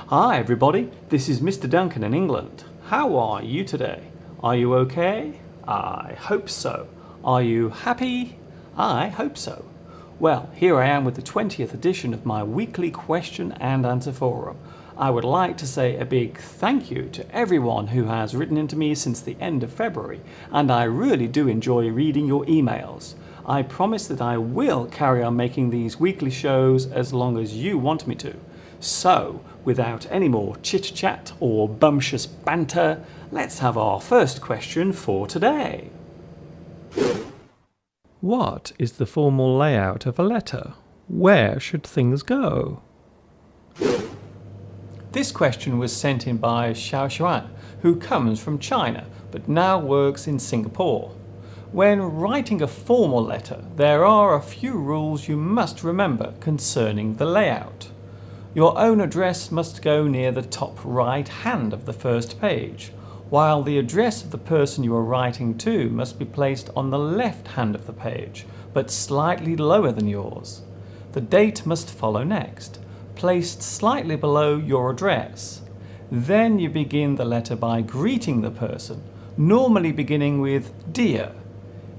Hi everybody, this is Mr. Duncan in England. How are you today? Are you okay? I hope so. Are you happy? I hope so. Well, here I am with the 20th edition of my weekly question and answer forum. I would like to say a big thank you to everyone who has written into me since the end of February, and I really do enjoy reading your emails. I promise that I will carry on making these weekly shows as long as you want me to. So, without any more chit-chat or bumptious banter, let's have our first question for today. What is the formal layout of a letter? Where should things go? This question was sent in by Xiao Xuan, who comes from China but now works in Singapore. When writing a formal letter, there are a few rules you must remember concerning the layout. Your own address must go near the top right hand of the first page, while the address of the person you are writing to must be placed on the left hand of the page, but slightly lower than yours. The date must follow next, placed slightly below your address. Then you begin the letter by greeting the person, normally beginning with "Dear."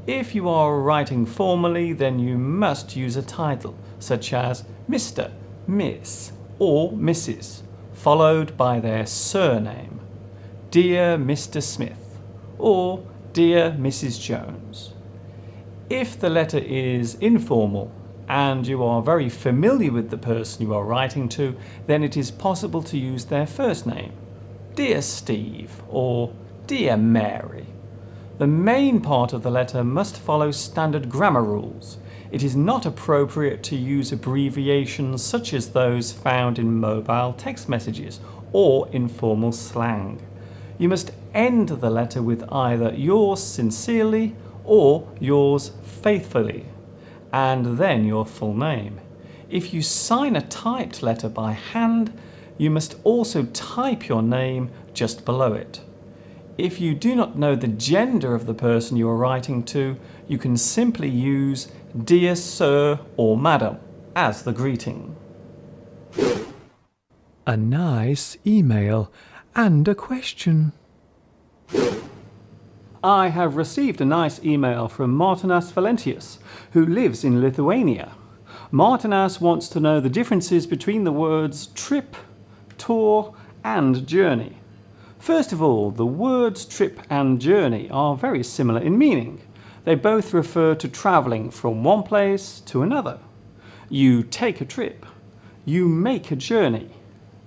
If you are writing formally, then you must use a title, such as Mr., Miss, or Mrs., followed by their surname. Dear Mr. Smith, or Dear Mrs. Jones. If the letter is informal and you are very familiar with the person you are writing to, then it is possible to use their first name. Dear Steve, or Dear Mary. The main part of the letter must follow standard grammar rules. It is not appropriate to use abbreviations such as those found in mobile text messages or informal slang. You must end the letter with either yours sincerely or yours faithfully, and then your full name. If you sign a typed letter by hand, you must also type your name just below it. If you do not know the gender of the person you are writing to, you can simply use Dear Sir or Madam as the greeting. A nice email and a question. I have received a nice email from Martinas Valentius, who lives in Lithuania. Martinas wants to know the differences between the words trip, tour, and journey. First of all, the words trip and journey are very similar in meaning. They both refer to travelling from one place to another. You take a trip. You make a journey.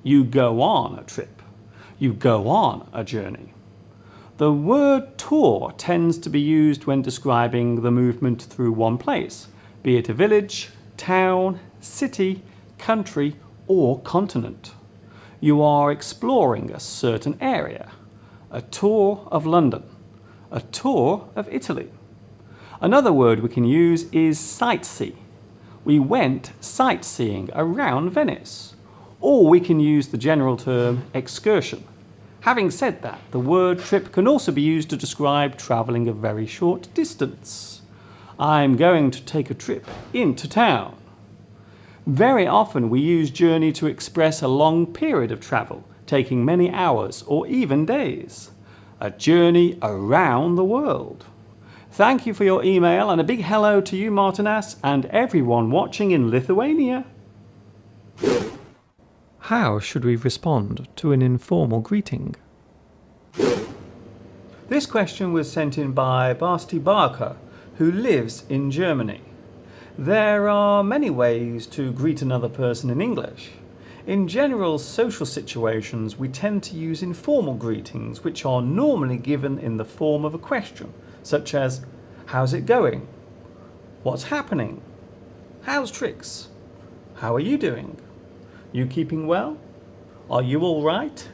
You go on a trip. You go on a journey. The word tour tends to be used when describing the movement through one place, be it a village, town, city, country, or continent. You are exploring a certain area. A tour of London. A tour of Italy. Another word we can use is sightsee. We went sightseeing around Venice. Or we can use the general term excursion. Having said that, the word trip can also be used to describe travelling a very short distance. I'm going to take a trip into town. Very often we use journey to express a long period of travel, taking many hours or even days. A journey around the world. Thank you for your email, and a big hello to you, Martinas, and everyone watching in Lithuania. How should we respond to an informal greeting? This question was sent in by Basti Barker, who lives in Germany. There are many ways to greet another person in English. In general social situations, we tend to use informal greetings, which are normally given in the form of a question, such as, how's it going? What's happening? How's tricks? How are you doing? You keeping well? Are you all right?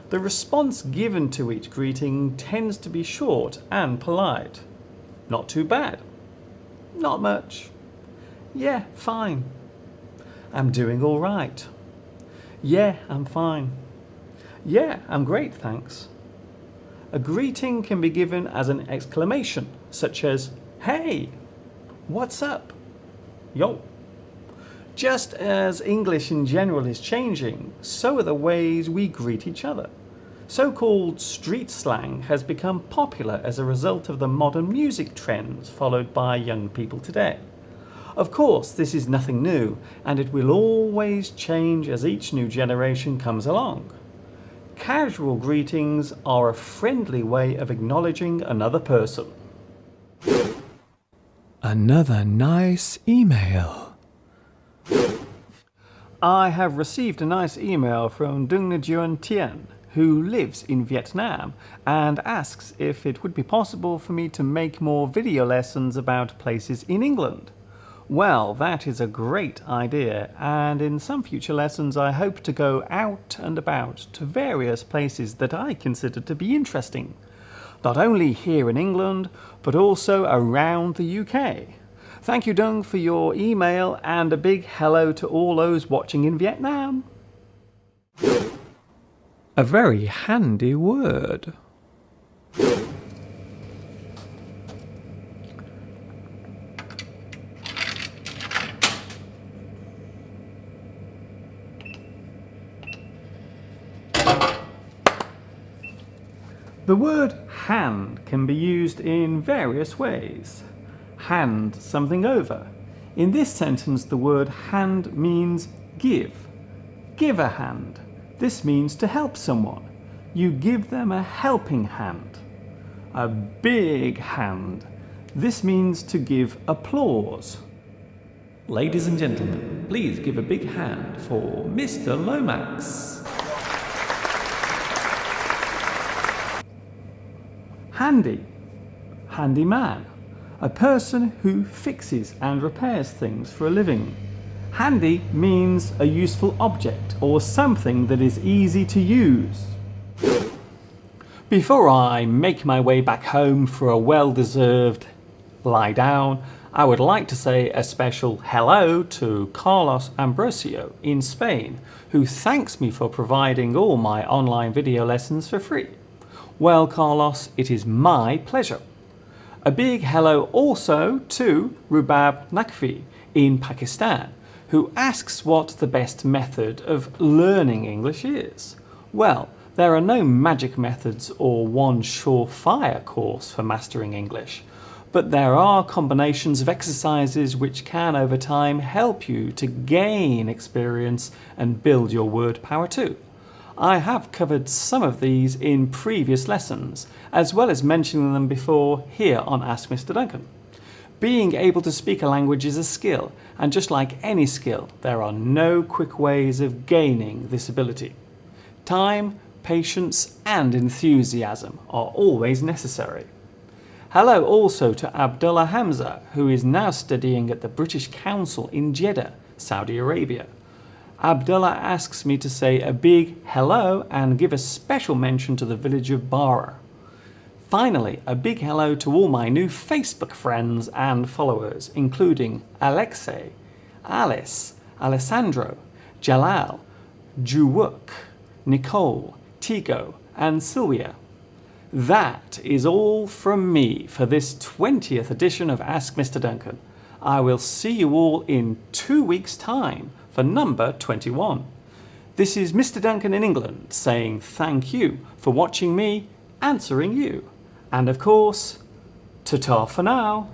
The response given to each greeting tends to be short and polite. Not too bad. Not much. Yeah, fine. I'm doing all right. Yeah, I'm fine. Yeah, I'm great, thanks. A greeting can be given as an exclamation, such as, "Hey, what's up? Yo." Just as English in general is changing, so are the ways we greet each other. So-called street slang has become popular as a result of the modern music trends followed by young people today. Of course, this is nothing new, and it will always change as each new generation comes along. Casual greetings are a friendly way of acknowledging another person. Another nice email. I have received a nice email from Dung Tien, who lives in Vietnam, and asks if it would be possible for me to make more video lessons about places in England. Well, that is a great idea, and in some future lessons I hope to go out and about to various places that I consider to be interesting, not only here in England, but also around the UK. Thank you, Dung, for your email, and a big hello to all those watching in Vietnam. A very handy word. The word hand can be used in various ways. Hand something over. In this sentence, the word hand means give. Give a hand. This means to help someone. You give them a helping hand. A big hand. This means to give applause. Ladies and gentlemen, please give a big hand for Mr. Lomax. Handy. Handyman. A person who fixes and repairs things for a living. Handy means a useful object or something that is easy to use. Before I make my way back home for a well-deserved lie down, I would like to say a special hello to Carlos Ambrosio in Spain, who thanks me for providing all my online video lessons for free. Well, Carlos, it is my pleasure. A big hello also to Rubab Naqvi in Pakistan, who asks what the best method of learning English is. Well, there are no magic methods or one surefire course for mastering English, but there are combinations of exercises which can over time help you to gain experience and build your word power too. I have covered some of these in previous lessons, as well as mentioning them before here on Ask Mr. Duncan. Being able to speak a language is a skill, and just like any skill, there are no quick ways of gaining this ability. Time, patience, and enthusiasm are always necessary. Hello also to Abdullah Hamza, who is now studying at the British Council in Jeddah, Saudi Arabia. Abdullah asks me to say a big hello and give a special mention to the village of Bara. Finally, a big hello to all my new Facebook friends and followers, including Alexei, Alice, Alessandro, Jalal, Juwuk, Nicole, Tigo, and Sylvia. That is all from me for this 20th edition of Ask Mr. Duncan. I will see you all in 2 weeks' time for number 21. This is Mr. Duncan in England saying thank you for watching me answering you. And of course, ta-ta for now.